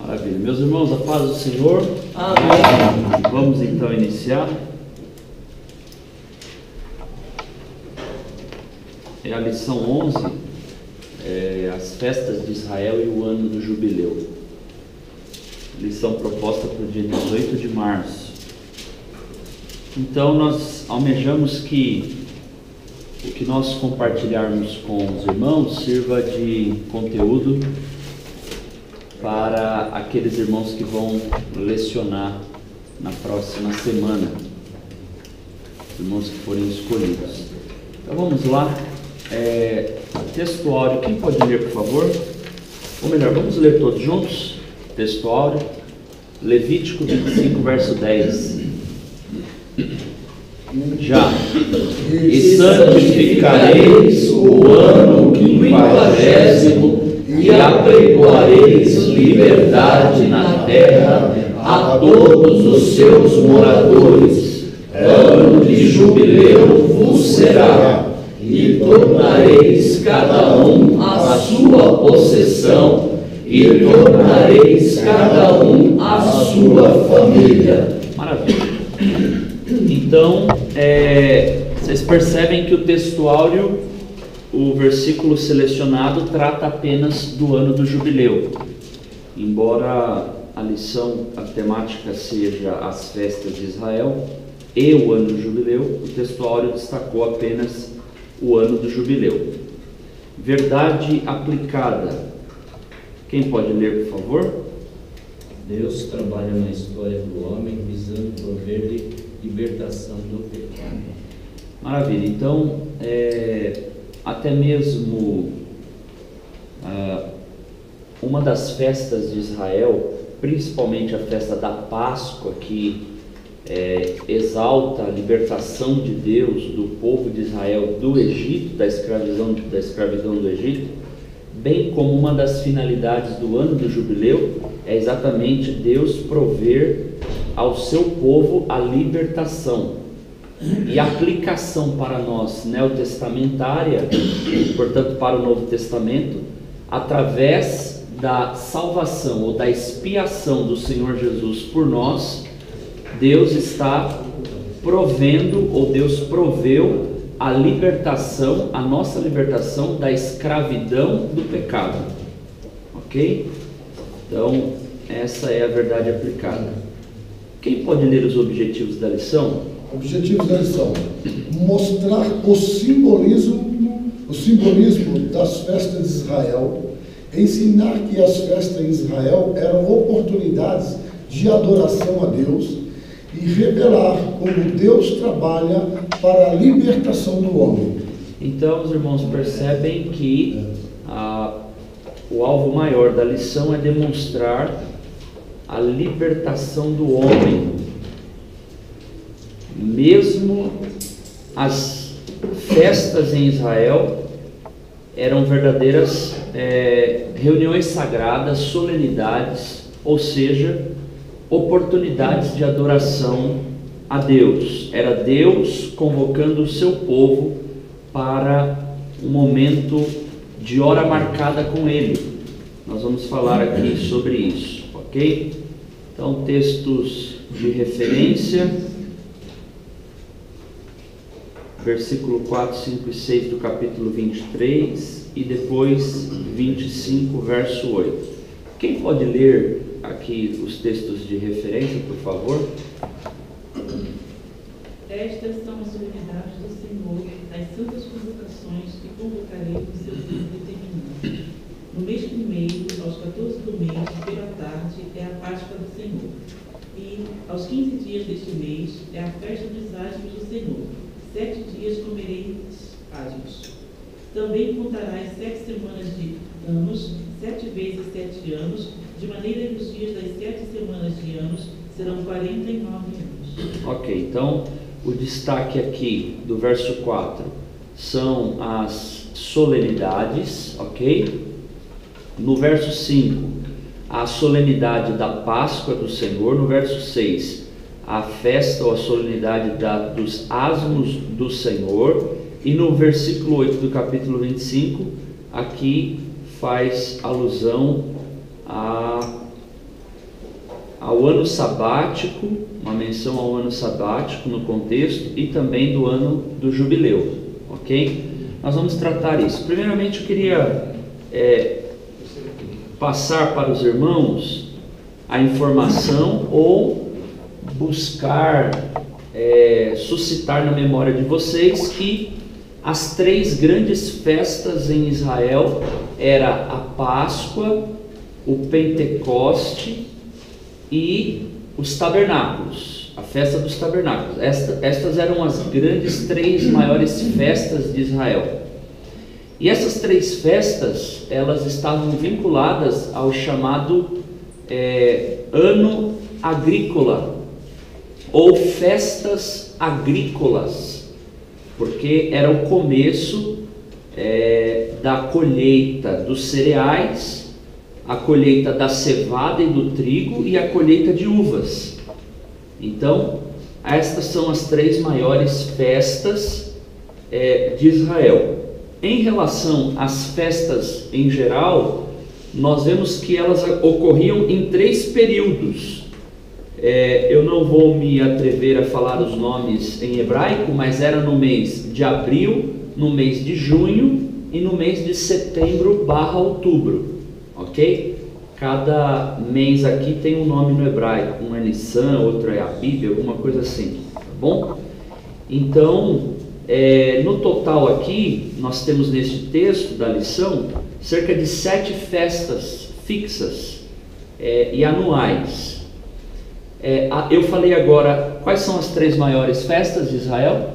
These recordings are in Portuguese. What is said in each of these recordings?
Maravilha. Meus irmãos, a paz do Senhor. Amém. Vamos então iniciar. É a lição 11, as festas de Israel e o ano do jubileu. Lição proposta para o dia 18 de março. Então nós almejamos que o que nós compartilharmos com os irmãos sirva de conteúdo para aqueles irmãos que vão lecionar na próxima semana, os irmãos que forem escolhidos. Então vamos lá, textuário, quem pode ler, por favor? Ou melhor, vamos ler todos juntos? Textuário, Levítico 25, verso 10. Já, e santificareis o ano 50º, e apregoareis liberdade na terra a todos os seus moradores. Ano de jubileu vos será, e tornareis cada um a sua possessão, e tornareis cada um a sua família. Maravilha. Então, vocês percebem que o textuário, o versículo selecionado, trata apenas do ano do jubileu. Embora a lição, a temática seja as festas de Israel e o ano do jubileu, o textuário destacou apenas o ano do jubileu. Verdade aplicada. Quem pode ler, por favor? Deus trabalha na história do homem visando prover-lhe libertação do pecado. Maravilha. Então, até mesmo uma das festas de Israel, principalmente a festa da Páscoa, que exalta a libertação de Deus do povo de Israel do Egito, da escravidão do Egito, bem como uma das finalidades do ano do jubileu é exatamente Deus prover ao seu povo a libertação e aplicação para nós neotestamentária, portanto para o Novo Testamento, através da salvação ou da expiação do Senhor Jesus por nós. Deus está provendo, ou Deus proveu a libertação, a nossa libertação da escravidão do pecado. Ok? Então, essa é a verdade aplicada. Quem pode ler os objetivos da lição? Objetivos da lição: mostrar o simbolismo das festas de Israel, ensinar que as festas em Israel eram oportunidades de adoração a Deus e revelar como Deus trabalha para a libertação do homem. Então, os irmãos percebem que o alvo maior da lição é demonstrar a libertação do homem. Mesmo as festas em Israel eram verdadeiras reuniões sagradas, solenidades, ou seja, oportunidades de adoração a Deus. Era Deus convocando o seu povo para um momento de hora marcada com Ele. Nós vamos falar aqui sobre isso, ok? Então, textos de referência, versículo 4, 5 e 6 do capítulo 23 e depois 25, verso 8. Quem pode ler aqui os textos de referência, por favor? Estas são as solenidades do Senhor, as santas convocações que convocarei no seu dia determinado. No mês primeiro, aos 14 do mês, pela tarde, é a Páscoa do Senhor. E aos 15 dias deste mês, é a festa dos asmos do Senhor. 7 dias comereis asmos. Também contarás 7 semanas de anos, 7 vezes 7 anos, de maneira que os dias das 7 semanas de anos serão 49 anos. Ok, então o destaque aqui do verso 4 são as solenidades, ok? No verso 5, a solenidade da Páscoa do Senhor. No verso 6, a festa ou a solenidade dos asmos do Senhor. E no versículo 8 do capítulo 25, aqui faz alusão ao ano sabático, uma menção ao ano sabático no contexto, e também do ano do jubileu, ok? Nós vamos tratar isso. Primeiramente eu queria passar para os irmãos a informação ou buscar suscitar na memória de vocês que as 3 grandes festas em Israel era a Páscoa, o Pentecoste e os tabernáculos, a festa dos tabernáculos. Estas eram as grandes 3 maiores festas de Israel. E essas 3 festas, elas estavam vinculadas ao chamado ano agrícola, ou festas agrícolas, porque era o começo da colheita dos cereais, a colheita da cevada e do trigo e a colheita de uvas. Então, estas são as 3 maiores festas de Israel. Em relação às festas em geral, nós vemos que elas ocorriam em 3 períodos. Eu não vou me atrever a falar os nomes em hebraico, mas era no mês de abril, no mês de junho e no mês de setembro/outubro, ok? Cada mês aqui tem um nome no hebraico, um é Nissan, outro é Abib, alguma coisa assim, tá bom? Então, no total aqui, nós temos neste texto da lição, cerca de 7 festas fixas e anuais. Eu falei agora, quais são as 3 maiores festas de Israel?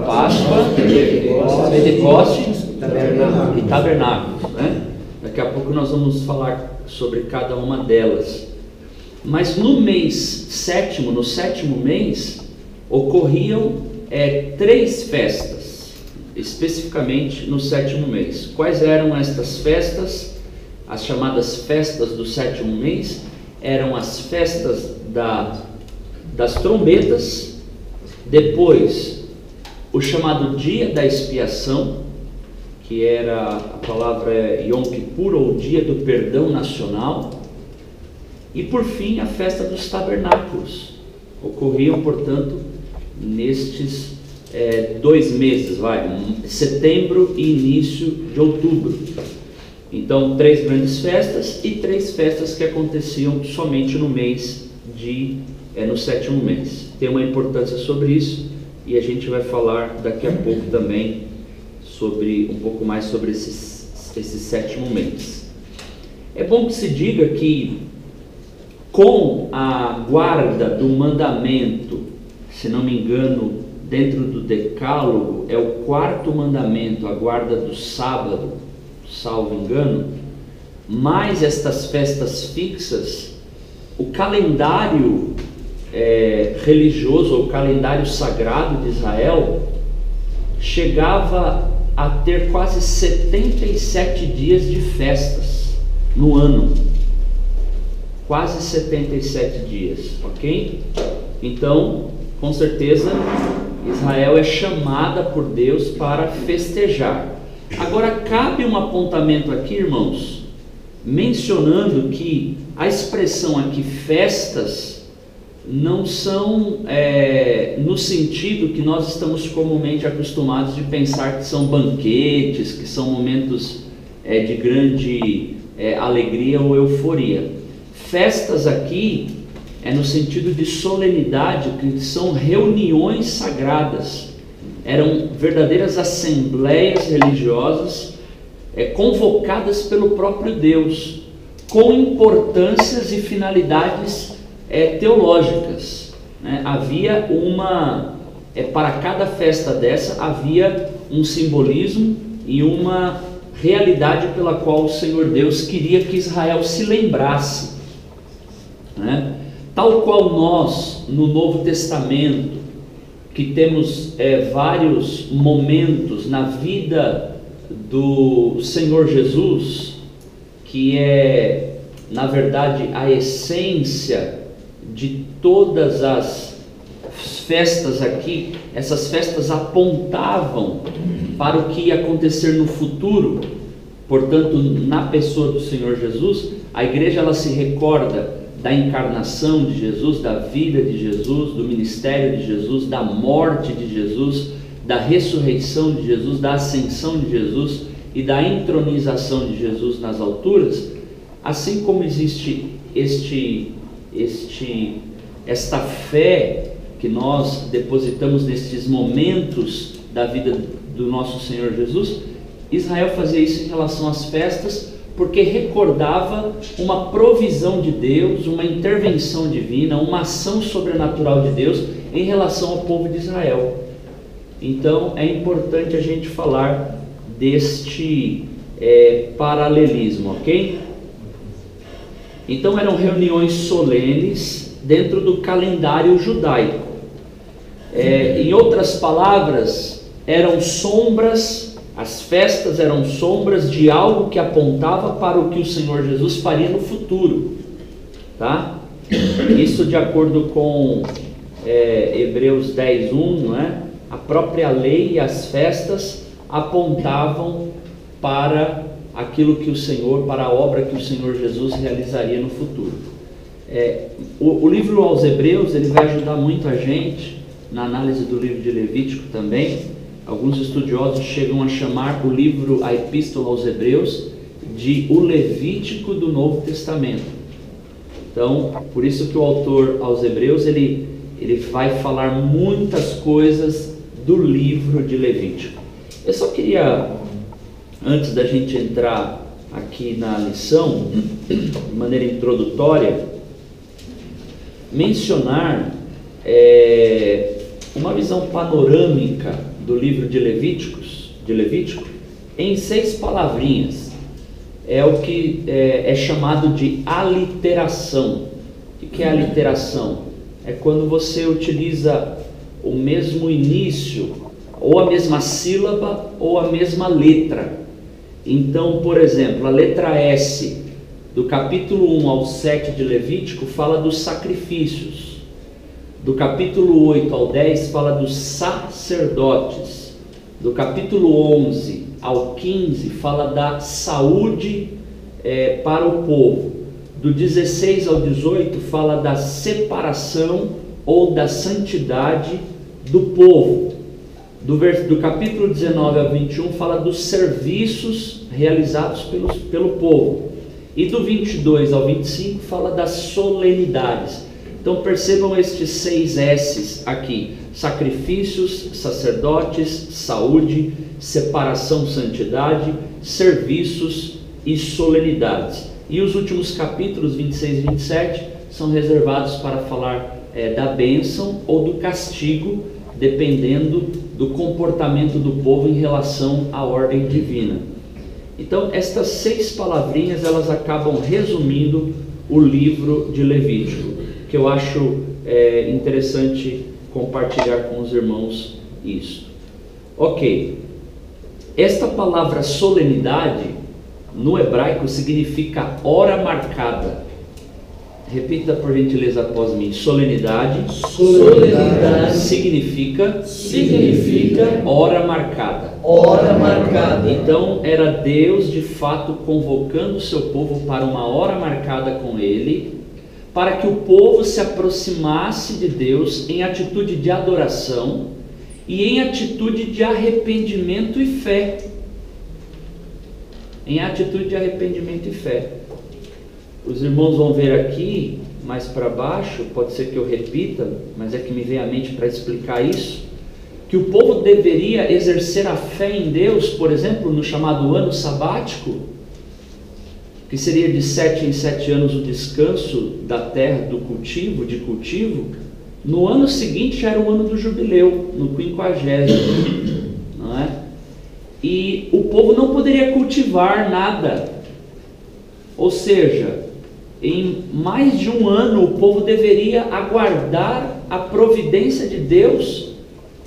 Páscoa, Pentecoste e Tabernáculos, né? Daqui a pouco nós vamos falar sobre cada uma delas. Mas no mês sétimo, no 7º mês, ocorriam 3 festas, especificamente no 7º mês. Quais eram estas festas? As chamadas festas do 7º mês eram as festas das trombetas, depois o chamado dia da expiação, que era, a palavra Yom Kippur, ou dia do perdão nacional, e por fim a festa dos tabernáculos. Ocorriam, portanto, nestes 2 meses, setembro e início de outubro. Então, 3 grandes festas e 3 festas que aconteciam somente no mês no 7º mês. Tem uma importância sobre isso e a gente vai falar daqui a pouco também um pouco mais sobre esse 7º mês. É bom que se diga que com a guarda do mandamento, se não me engano, dentro do Decálogo, é o 4º mandamento, a guarda do sábado, salvo engano, mais estas festas fixas, o calendário religioso, ou calendário sagrado de Israel, chegava a ter quase 77 dias de festas no ano. Quase 77 dias, ok? Então, com certeza, Israel é chamada por Deus para festejar. Agora, cabe um apontamento aqui, irmãos, mencionando que a expressão aqui, festas, não são no sentido que nós estamos comumente acostumados de pensar que são banquetes, que são momentos de grande alegria ou euforia. Festas aqui no sentido de solenidade, que são reuniões sagradas. Eram verdadeiras assembleias religiosas convocadas pelo próprio Deus, com importâncias e finalidades teológicas, né? Havia para cada festa dessa, havia um simbolismo e uma realidade pela qual o Senhor Deus queria que Israel se lembrasse, né? Tal qual nós, no Novo Testamento, que temos vários momentos na vida do Senhor Jesus, que é, na verdade, a essência de todas as festas aqui. Essas festas apontavam para o que ia acontecer no futuro. Portanto, na pessoa do Senhor Jesus, a igreja ela se recorda da encarnação de Jesus, da vida de Jesus, do ministério de Jesus, da morte de Jesus, da ressurreição de Jesus, da ascensão de Jesus e da entronização de Jesus nas alturas, assim como existe esta fé que nós depositamos nestes momentos da vida do nosso Senhor Jesus, Israel fazia isso em relação às festas, porque recordava uma provisão de Deus, uma intervenção divina, uma ação sobrenatural de Deus em relação ao povo de Israel. Então é importante a gente falar deste paralelismo, ok? Então eram reuniões solenes dentro do calendário judaico. Em outras palavras, eram sombras, as festas eram sombras de algo que apontava para o que o Senhor Jesus faria no futuro, tá? Isso de acordo com Hebreus 10:1, não é? A própria lei e as festas apontavam para aquilo que o Senhor, para a obra que o Senhor Jesus realizaria no futuro. O livro aos Hebreus, ele vai ajudar muito a gente na análise do livro de Levítico também. Alguns estudiosos chegam a chamar o livro, a Epístola aos Hebreus, de o Levítico do Novo Testamento. Então, por isso que o autor aos Hebreus, ele vai falar muitas coisas do livro de Levítico. Eu só queria, antes da gente entrar aqui na lição, de maneira introdutória, mencionar uma visão panorâmica do livro de Levítico em 6 palavrinhas. É o que é chamado de aliteração. O que é aliteração? É quando você utiliza o mesmo início, ou a mesma sílaba, ou a mesma letra. Então, por exemplo, a letra S do capítulo 1 ao 7 de Levítico fala dos sacrifícios. Do capítulo 8 ao 10 fala dos sacerdotes. Do capítulo 11 ao 15 fala da saúde para o povo. Do 16 ao 18 fala da separação ou da santidade do povo. Do capítulo 19 ao 21 fala dos serviços realizados pelo povo. E do 22 ao 25 fala das solenidades. Então percebam estes 6 S's aqui: sacrifícios, sacerdotes, saúde, separação, santidade, serviços e solenidades. E os últimos capítulos 26 e 27 são reservados para falar da bênção ou do castigo, dependendo do comportamento do povo em relação à ordem divina. Então estas 6 palavrinhas, elas acabam resumindo o livro de Levítico, que eu acho interessante compartilhar com os irmãos isso. Ok, esta palavra solenidade no hebraico significa hora marcada. Repita por gentileza após mim. Solenidade significa hora marcada. Hora marcada. Então era Deus de fato convocando o seu povo para uma hora marcada com Ele, para que o povo se aproximasse de Deus em atitude de adoração e em atitude de arrependimento e fé. Em atitude de arrependimento e fé. Os irmãos vão ver aqui, mais para baixo, pode ser que eu repita, mas é que me vem à mente para explicar isso, que o povo deveria exercer a fé em Deus, por exemplo, no chamado ano sabático, que seria de 7 em 7 anos o descanso da terra de cultivo. No ano seguinte já era o ano do jubileu, no 50º, não é? E o povo não poderia cultivar nada, ou seja, em mais de um ano o povo deveria aguardar a providência de Deus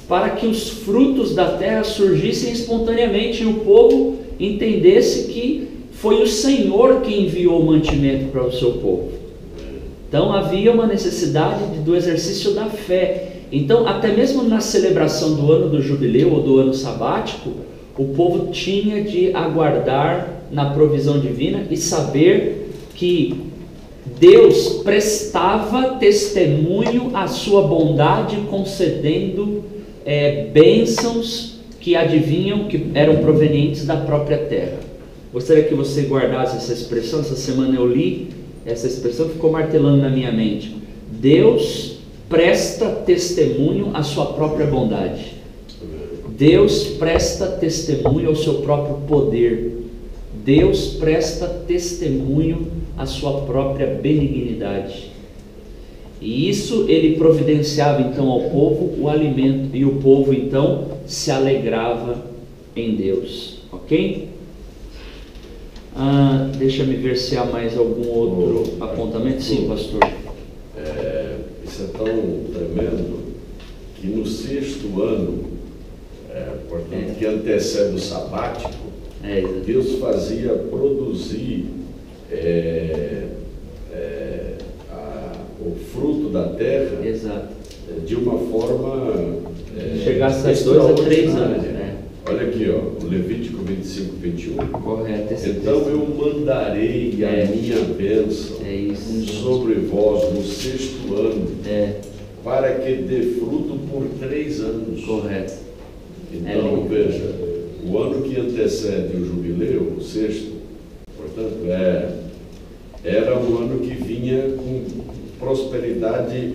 para que os frutos da terra surgissem espontaneamente e o povo entendesse que foi o Senhor que enviou o mantimento para o seu povo. Então havia uma necessidade do exercício da fé. Então até mesmo na celebração do ano do jubileu ou do ano sabático, o povo tinha de aguardar na provisão divina e saber que Deus prestava testemunho à sua bondade, concedendo bênçãos que adivinham que eram provenientes da própria terra. Gostaria que você guardasse essa expressão. Essa semana eu li essa expressão, ficou martelando na minha mente. Deus presta testemunho à sua própria bondade. Deus presta testemunho ao seu próprio poder. Deus presta testemunho à sua própria benignidade. E isso ele providenciava então ao povo o alimento, e o povo então se alegrava em Deus. Ok? Deixa-me ver se há mais algum outro apontamento. Sim, pastor. Isso é tão tremendo que no 6º ano, portanto, que antecede o sabático, Deus fazia produzir o fruto da terra. Exato. De uma forma chegasse a 2 a 3 anos. Olha aqui, ó, Levítico 25, 21. Correto. Então eu mandarei a minha bênção sobre vós no 6º ano, para que dê fruto por 3 anos. Correto. Então, veja, o ano que antecede o jubileu, o 6º, portanto, era um ano que vinha com prosperidade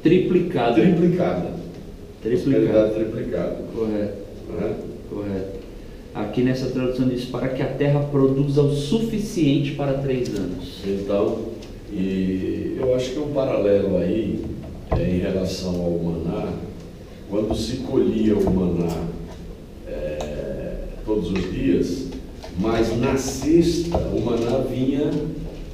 triplicada. Prosperidade triplicada. Correto. Correto. Aqui nessa tradução diz: para que a terra produza o suficiente para 3 anos. Então, e eu acho que um paralelo aí em relação ao maná, quando se colhia o maná todos os dias, mas na sexta o maná vinha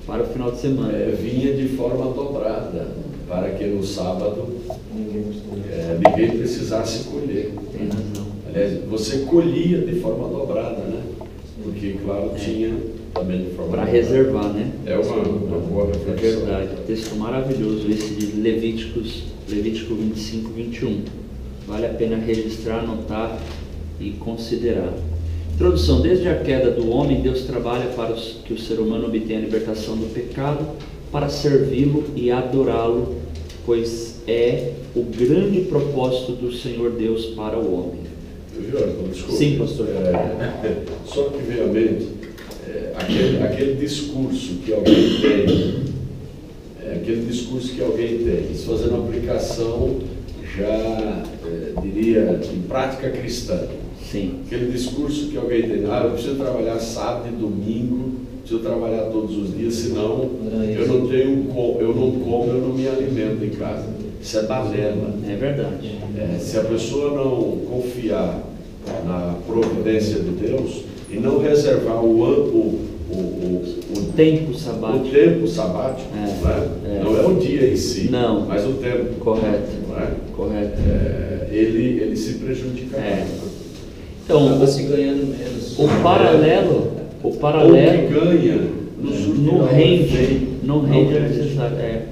para o final de semana, vinha de forma dobrada, para que no sábado ninguém precisasse colher. Tem razão. Aliás, você colhia de forma dobrada, né? Porque, claro, tinha também de forma para dobrada. Reservar, né? É uma boa reflexão. É verdade. Texto maravilhoso esse de Levítico 25, 21. Vale a pena registrar, anotar e considerar. Introdução: desde a queda do homem, Deus trabalha para que o ser humano obtenha a libertação do pecado, para servi-lo e adorá-lo, pois é o grande propósito do Senhor Deus para o homem. Desculpa. Sim, pastor. Só que veio à mente aquele discurso que alguém tem, se fazendo uma aplicação já, diria, em prática cristã. Sim. Aquele discurso que alguém tem: eu preciso trabalhar sábado e domingo, preciso trabalhar todos os dias, senão eu não me alimento em casa. Isso é balela. É verdade. Se a pessoa não confiar na providência de Deus e não reservar o tempo sabático, não é o dia em si, não, mas o tempo. Correto. Correto. Ele se prejudicará. Então, se ganhando menos. O paralelo ou que ganha não rende a necessidade.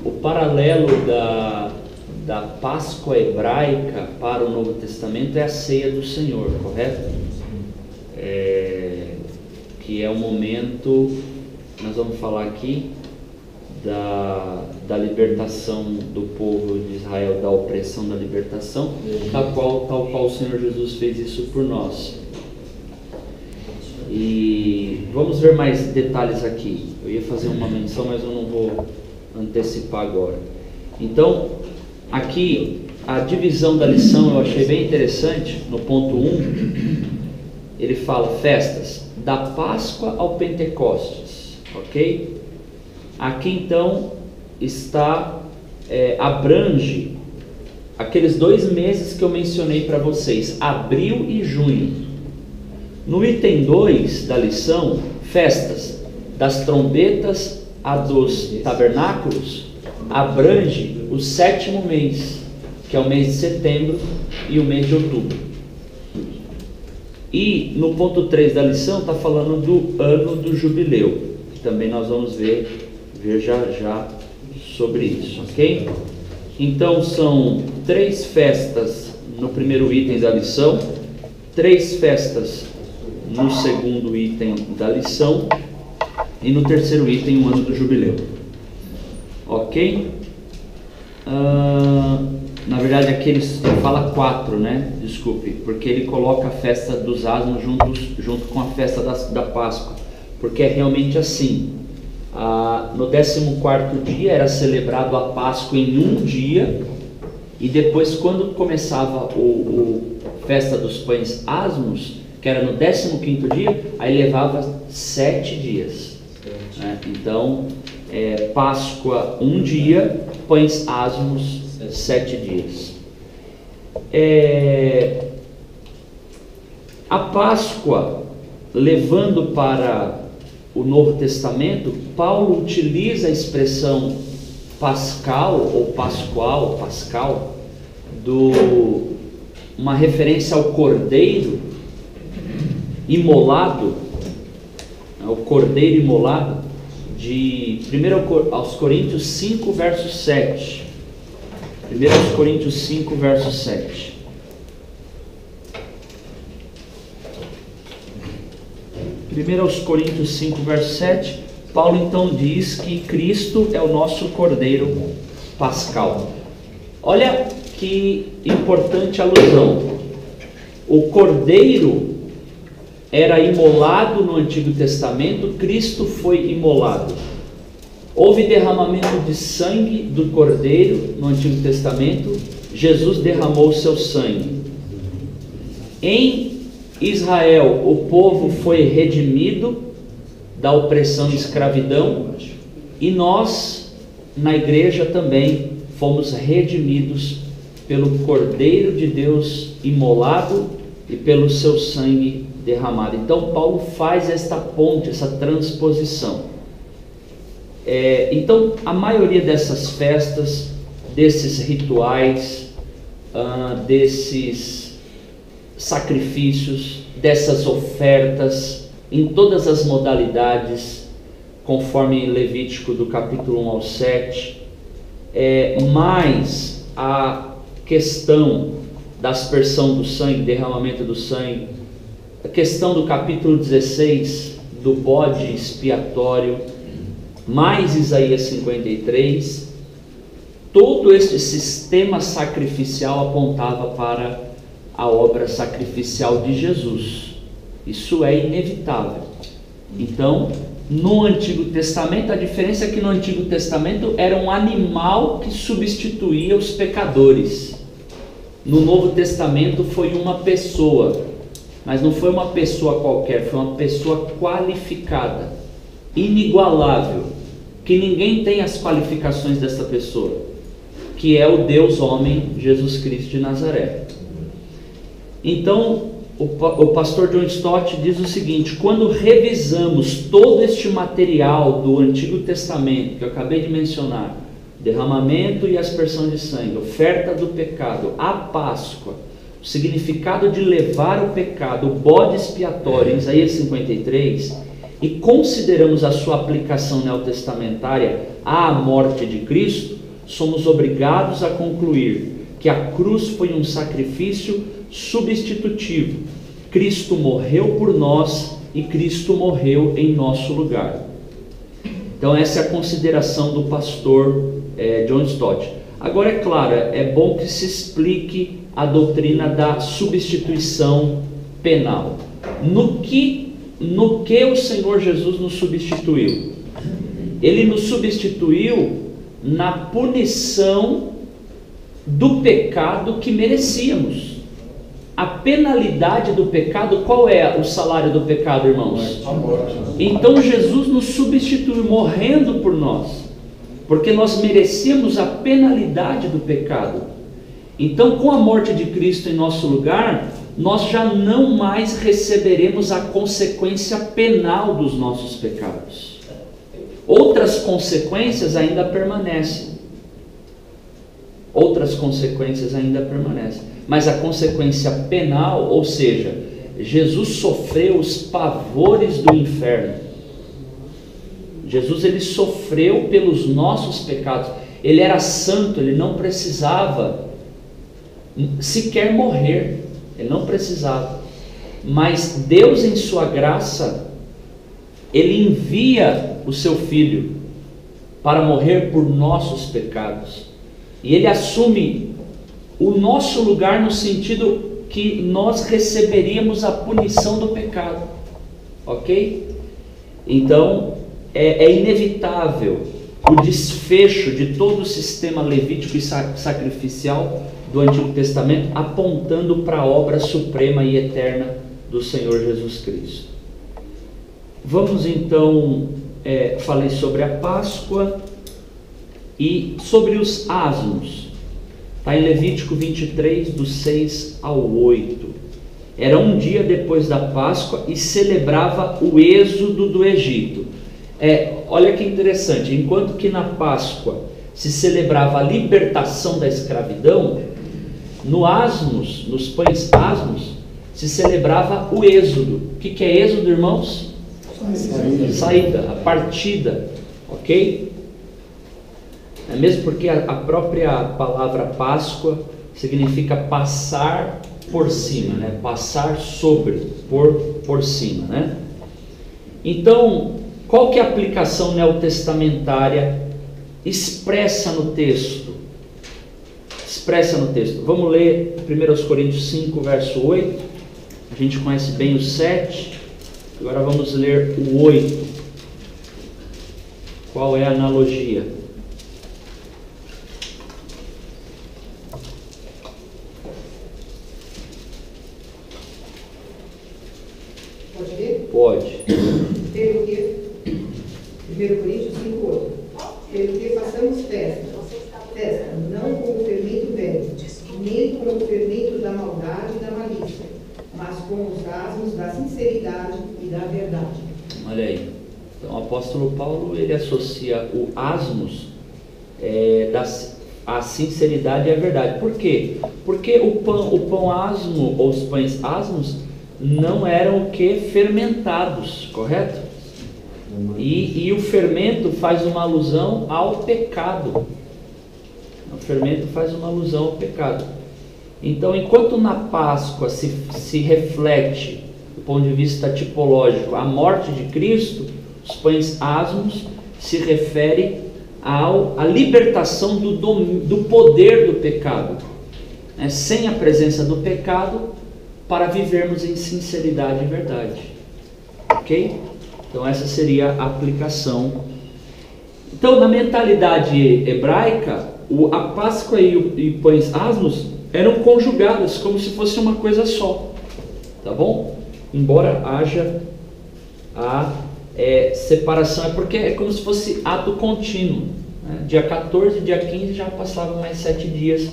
O paralelo da Páscoa hebraica para o Novo Testamento é a ceia do Senhor, correto? Que é o momento, nós vamos falar aqui da libertação do povo de Israel, da opressão, da libertação, tal qual o Senhor Jesus fez isso por nós. E vamos ver mais detalhes aqui. Eu ia fazer uma menção, mas eu não vou antecipar agora. Então, aqui a divisão da lição eu achei bem interessante. No ponto 1, ele fala festas da Páscoa ao Pentecostes, ok? Aqui então está, abrange aqueles 2 meses que eu mencionei para vocês, abril e junho. No item 2 da lição, festas das trombetas a dos tabernáculos, abrange o 7º mês, que é o mês de setembro e o mês de outubro. E no ponto 3 da lição está falando do ano do jubileu, que também nós vamos ver já sobre isso, ok? Então são 3 festas no primeiro item da lição, 3 festas no segundo item da lição, e no terceiro item, o ano do jubileu. Ok? Na verdade aqui ele fala 4, né? Desculpe, porque ele coloca a festa dos asmos junto com a festa da Páscoa, porque é realmente assim. No 14º dia era celebrado a Páscoa em um dia, e depois, quando começava a festa dos pães asmos, que era no 15º dia, aí levava 7 dias, né? Então Páscoa um dia, pães asmos 7 dias. A Páscoa, levando para o Novo Testamento, Paulo utiliza a expressão pascal ou pascual, pascal, uma referência ao cordeiro imolado, o cordeiro imolado, de 1 aos Coríntios 5, verso 7. 1 aos Coríntios 5, verso 7. Primeiro aos Coríntios 5, verso 7, Paulo então diz que Cristo é o nosso Cordeiro Pascal. Olha que importante alusão. O Cordeiro era imolado no Antigo Testamento, Cristo foi imolado. Houve derramamento de sangue do Cordeiro no Antigo Testamento, Jesus derramou o seu sangue. Em Israel, o povo foi redimido da opressão e escravidão, e nós, na igreja também, fomos redimidos pelo Cordeiro de Deus imolado e pelo seu sangue derramado. Então Paulo faz esta ponte, essa transposição. Então a maioria dessas festas, desses rituais, desses sacrifícios, dessas ofertas, em todas as modalidades, conforme Levítico do capítulo 1 ao 7, mais a questão da aspersão do sangue, derramamento do sangue, a questão do capítulo 16, do bode expiatório, mais Isaías 53, todo este sistema sacrificial apontava para a obra sacrificial de Jesus. Isso é inevitável. Então, no Antigo Testamento, a diferença é que no Antigo Testamento era um animal que substituía os pecadores. No Novo Testamento foi uma pessoa, mas não foi uma pessoa qualquer, foi uma pessoa qualificada, inigualável, que ninguém tem as qualificações dessa pessoa, que é o Deus homem, Jesus Cristo de Nazaré. Então, o pastor John Stott diz o seguinte: quando revisamos todo este material do Antigo Testamento, que eu acabei de mencionar, derramamento e aspersão de sangue, oferta do pecado, a Páscoa, o significado de levar o pecado, o bode expiatório, em Isaías 53, e consideramos a sua aplicação neotestamentária à morte de Cristo, somos obrigados a concluir que a cruz foi um sacrifício substitutivo. Cristo morreu por nós e Cristo morreu em nosso lugar. Então essa é a consideração do pastor John Stott. Agora, é claro, é bom que se explique a doutrina da substituição penal. No que o Senhor Jesus nos substituiu? Ele nos substituiu na punição do pecado que merecíamos. A penalidade do pecado, qual é o salário do pecado, irmãos? A morte. Então Jesus nos substituiu morrendo por nós, porque nós merecíamos a penalidade do pecado. Então, com a morte de Cristo em nosso lugar, nós já não mais receberemos a consequência penal dos nossos pecados. Outras consequências ainda permanecem. Mas a consequência penal, ou seja, Jesus sofreu os pavores do inferno. Jesus, ele sofreu pelos nossos pecados. Ele era santo, ele não precisava sequer morrer. Ele não precisava. Mas Deus, em sua graça, Ele envia o seu Filho para morrer por nossos pecados. E Ele assume o nosso lugar no sentido que nós receberíamos a punição do pecado. Ok? Então, é inevitável o desfecho de todo o sistema levítico e sacrificial do Antigo Testamento, apontando para a obra suprema e eterna do Senhor Jesus Cristo. Vamos então, falei sobre a Páscoa e sobre os asmos. Está em Levítico 23, do 6 ao 8. Era um dia depois da Páscoa e celebrava o êxodo do Egito. Olha que interessante, enquanto que na Páscoa se celebrava a libertação da escravidão, no asmos, nos pães asmos, se celebrava o êxodo. O que é êxodo, irmãos? Saída, a partida, ok? É mesmo porque a própria palavra Páscoa significa passar por cima, né? Passar sobre, por cima, né? Então, qual que é a aplicação neotestamentária expressa no texto? Vamos ler 1 Coríntios 5, verso 8. A gente conhece bem o 7. Agora vamos ler o 8. Qual é a analogia? Pode ler? Pode. Pelo que, 1 Coríntios 5:8. Pelo que façamos festa, não com o fermento velho, nem com o fermento da maldade e da malícia, mas com os asmos da sinceridade e da verdade. Olha aí. Então, o apóstolo Paulo, ele associa o asmos a sinceridade e a verdade. Por quê? Porque o pão asmo, ou os pães asmos, não eram o que? Fermentados, correto? E o fermento faz uma alusão ao pecado. O fermento faz uma alusão ao pecado. Então, enquanto na Páscoa se reflete, do ponto de vista tipológico, a morte de Cristo, os pães asmos se refere à libertação do poder do pecado, né? Sem a presença do pecado, para vivermos em sinceridade e verdade. Ok? Então essa seria a aplicação. Então, na mentalidade hebraica, a Páscoa e pães asmos eram conjugadas como se fosse uma coisa só, tá bom? Embora haja a separação, porque é como se fosse ato contínuo, né? Dia 14 e dia 15 já passavam mais 7 dias,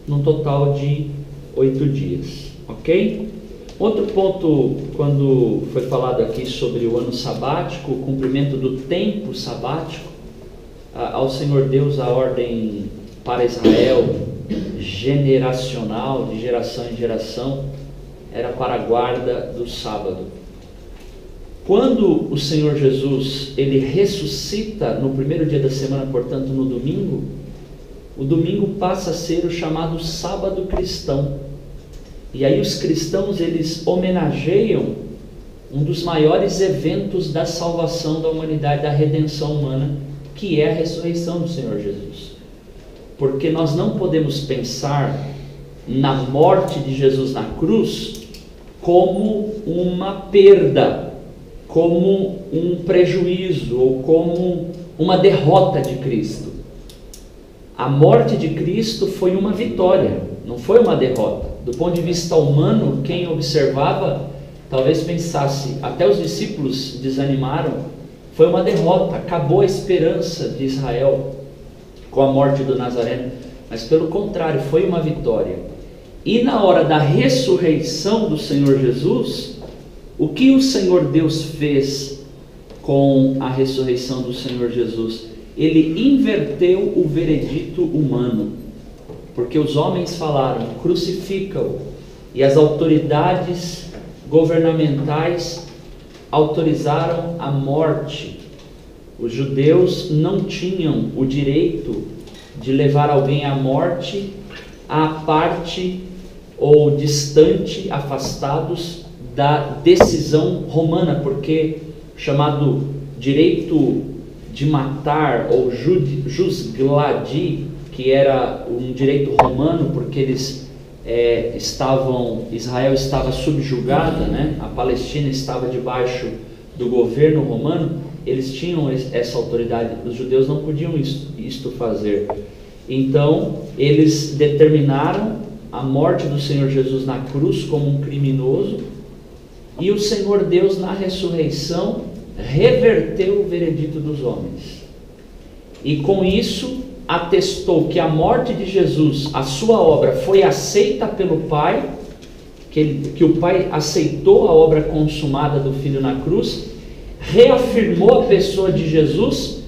num total de 8 dias, ok? Outro ponto, quando foi falado aqui sobre o ano sabático, o cumprimento do tempo sabático, ao Senhor Deus a ordem para Israel, generacional, de geração em geração, era para a guarda do sábado. Quando o Senhor Jesus, ele ressuscita no primeiro dia da semana, portanto no domingo, o domingo passa a ser o chamado sábado cristão. E aí os cristãos, eles homenageiam um dos maiores eventos da salvação da humanidade, da redenção humana, que é a ressurreição do Senhor Jesus. Porque nós não podemos pensar na morte de Jesus na cruz como uma perda, como um prejuízo ou como uma derrota de Cristo. A morte de Cristo foi uma vitória, não foi uma derrota. Do ponto de vista humano, quem observava talvez pensasse, até os discípulos desanimaram, foi uma derrota, acabou a esperança de Israel com a morte do Nazareno. Mas pelo contrário, foi uma vitória. E na hora da ressurreição do Senhor Jesus, o que o Senhor Deus fez com a ressurreição do Senhor Jesus? Ele inverteu o veredito humano, porque os homens falaram, crucifica-o, e as autoridades governamentais autorizaram a morte. Os judeus não tinham o direito de levar alguém à morte à parte ou distante, afastados da decisão romana, porque chamado direito de matar, ou jus gladi, que era um direito romano, porque eles Israel estava subjugada, né? A Palestina estava debaixo do governo romano, eles tinham essa autoridade, os judeus não podiam isto fazer. Então, eles determinaram a morte do Senhor Jesus na cruz como um criminoso, e o Senhor Deus, na ressurreição, reverteu o veredito dos homens. E com isso, atestou que a morte de Jesus, a sua obra, foi aceita pelo Pai, que o Pai aceitou a obra consumada do Filho na cruz, reafirmou a pessoa de Jesus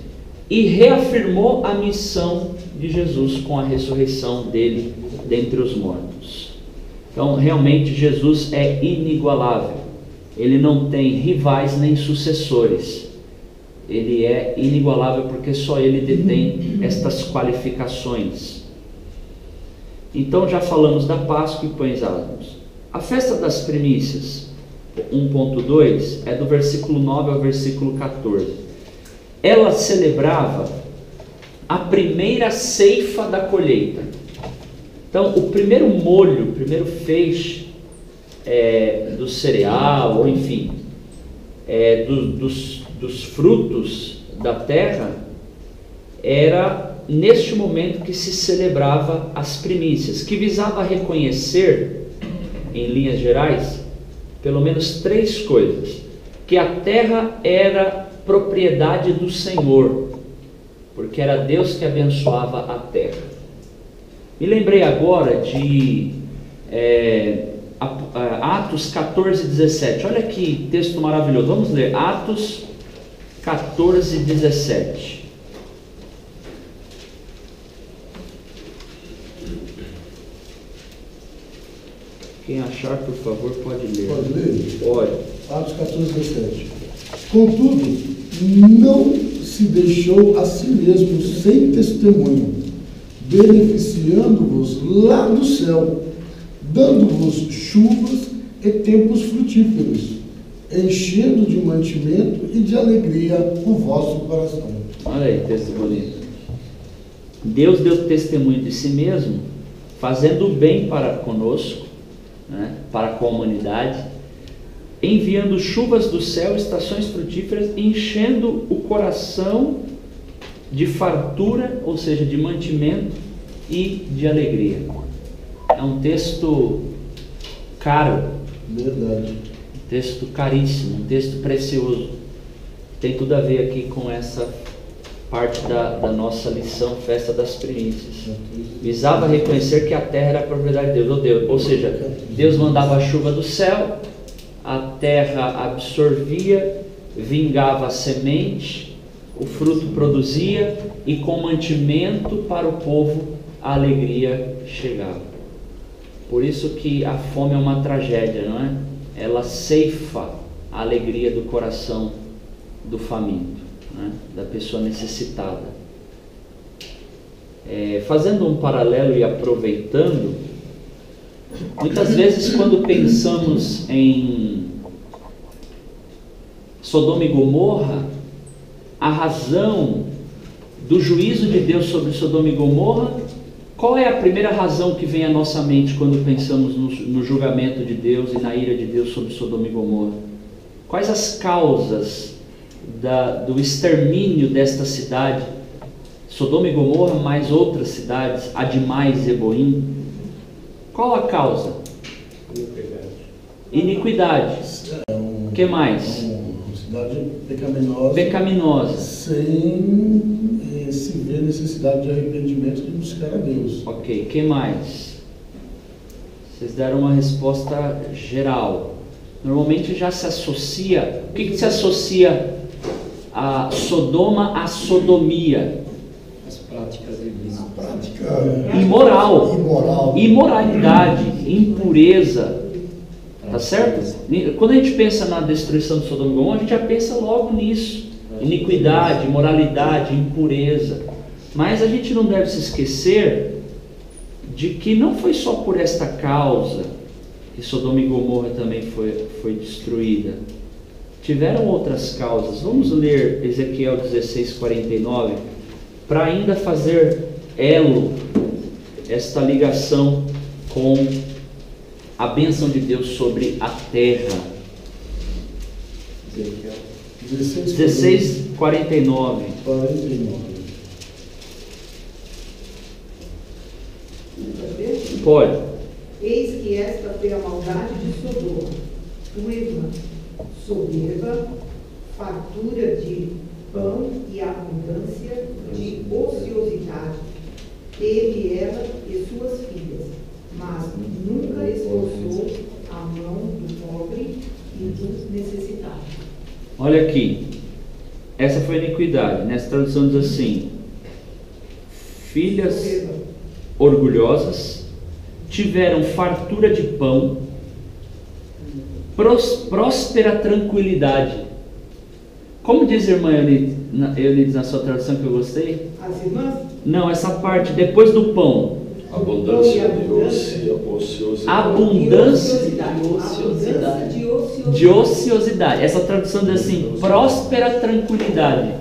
e reafirmou a missão de Jesus com a ressurreição dele dentre os mortos. Então, realmente, Jesus é inigualável. Ele não tem rivais nem sucessores. Ele é inigualável porque só ele detém estas qualificações. Então, já falamos da Páscoa e pães asmos. A festa das primícias, 1.2, é do versículo 9 ao versículo 14. Ela celebrava a primeira ceifa da colheita. Então, o primeiro molho, o primeiro feixe do cereal, ou enfim, dos frutos da terra, era neste momento que se celebrava as primícias, que visava reconhecer, em linhas gerais, pelo menos 3 coisas: que a terra era propriedade do Senhor, porque era Deus que abençoava a terra. Me lembrei agora de Atos 14:17. Olha que texto maravilhoso. Vamos ler Atos 14:17. Quem achar, por favor, pode ler. Pode ler? Pode. Atos 14:17. Contudo, não se deixou a si mesmo sem testemunho, beneficiando-vos lá do céu, dando-vos chuvas e tempos frutíferos, enchendo de mantimento e de alegria o vosso coração. Olha aí, texto bonito. Deus deu testemunho de si mesmo, fazendo o bem para conosco, né, para com a humanidade, enviando chuvas do céu, estações frutíferas, enchendo o coração de fartura, ou seja, de mantimento e de alegria. É um texto caro, Verdade. um texto caríssimo, um texto precioso. Tem tudo a ver aqui com essa parte da nossa lição, festa das primícias. Visava reconhecer que a terra era a propriedade de Deus, ou seja, Deus mandava a chuva do céu, a terra absorvia, vingava a semente, o fruto produzia, e com mantimento para o povo a alegria chegava. Por isso que a fome é uma tragédia, não é? Ela ceifa a alegria do coração do faminto, né? Da pessoa necessitada. Fazendo um paralelo e aproveitando, muitas vezes quando pensamos em Sodoma e Gomorra, a razão do juízo de Deus sobre Sodoma e Gomorra, qual é a primeira razão que vem à nossa mente quando pensamos no julgamento de Deus e na ira de Deus sobre Sodoma e Gomorra? Quais as causas do extermínio desta cidade? Sodoma e Gomorra, mais outras cidades, Admá e Zeboim. Qual a causa? Iniquidade. O que mais? Uma cidade pecaminosa. Pecaminosa. Sem se ver necessidade de arrependimento de buscar a Deus. Ok, o que mais? Vocês deram uma resposta geral. Normalmente já se associa. O que se associa a Sodoma à sodomia? As práticas ilícitas. Prática Imoral. Imoralidade, impureza. Tá certo? Quando a gente pensa na destruição de Sodoma e Gomorra, a gente já pensa logo nisso. Iniquidade, imoralidade, impureza. Mas a gente não deve se esquecer de que não foi só por esta causa que Sodoma e Gomorra também foi destruída. tiveram outras causas. Vamos ler Ezequiel 16:49 para ainda fazer elo, esta ligação com a bênção de Deus sobre a terra. Ezequiel 16:49. Pode. Eis que esta foi a maldade de Sodoma, uiva, soberba, fartura de pão e abundância de ociosidade. Teve ela e suas filhas, mas nunca esforçou a mão do pobre e do necessitado. Olha aqui, essa foi a iniquidade. Nessa tradução diz assim: filhas Soberba, orgulhosas tiveram fartura de pão, próspera tranquilidade. Como diz a irmã Eunice na sua tradução que eu gostei? as irmãs, Não, essa parte depois do pão. Abundância de ociosidade. Abundância de ociosidade. Essa tradução diz assim: próspera tranquilidade.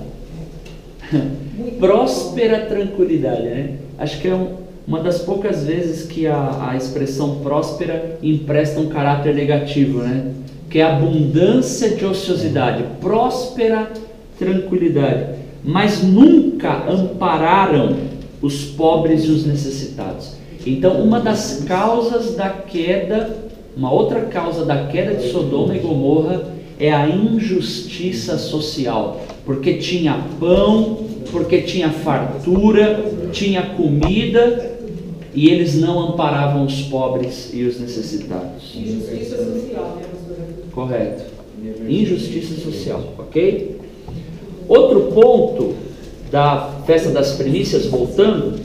Próspera tranquilidade, né? Acho que é uma das poucas vezes que a expressão próspera empresta um caráter negativo, né? Que é abundância de ociosidade, próspera tranquilidade. Mas nunca ampararam os pobres e os necessitados. Então, uma das causas da queda, uma outra causa da queda de Sodoma e Gomorra é a injustiça social, porque tinha pão, porque tinha fartura, tinha comida, e eles não amparavam os pobres e os necessitados. Injustiça social, né, pastora? Correto. Injustiça social, ok? Outro ponto da festa das primícias, voltando.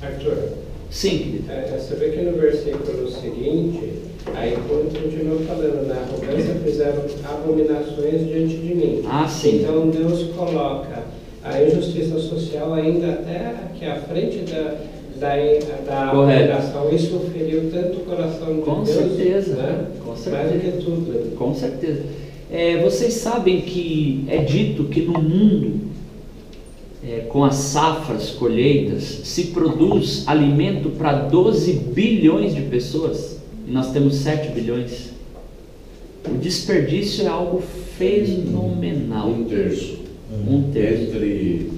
Arthur, Sim, querido. você vê que no versículo seguinte, aí continua falando, na arrogância fizeram abominações diante de mim. Ah, sim. Então Deus coloca a injustiça social ainda até aqui à frente da Correto. abominação. Isso feriu tanto o coração de Com Deus, certeza, né? com Mais certeza. do que tudo. Com certeza. Vocês sabem que é dito que no mundo, com as safras, colheitas, se produz alimento para 12 bilhões de pessoas, e nós temos 7 bilhões. O desperdício é algo fenomenal. Um terço. Entre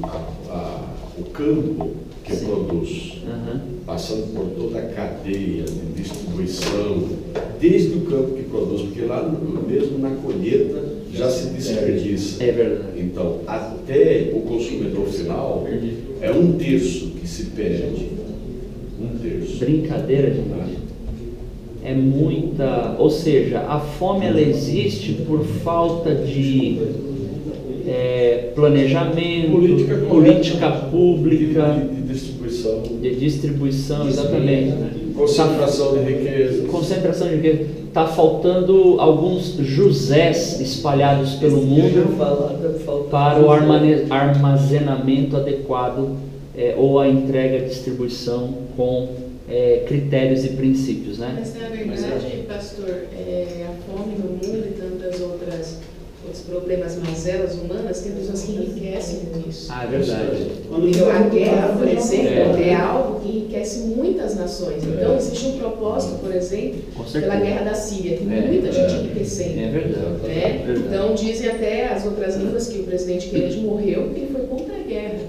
o campo que Sim. produz, Aham. passando por toda a cadeia de distribuição, desde o campo que produz, porque lá mesmo na colheita já se desperdiça. É verdade. Então, até o consumidor final, é um terço que se perde. Um terço. Brincadeira demais. É muita, ou seja, a fome ela existe por falta de planejamento, política pública, de distribuição, exatamente. Né? concentração de riqueza. Concentração de riqueza. Está faltando alguns Josés espalhados pelo mundo para o armazenamento adequado ou a entrega e distribuição com critérios e princípios, né? Mas na verdade, pastor, a fome no mundo e tantas outros problemas, mazelas humanas, tem pessoas que enriquecem com isso. Ah, é verdade. A guerra, por exemplo, é algo que enriquece muitas nações. Então, existe um propósito, por exemplo, pela guerra da Síria. Tem muita gente enriquecendo. É verdade. Né? Então, dizem até as outras línguas que o presidente Kennedy morreu porque ele foi contra a guerra,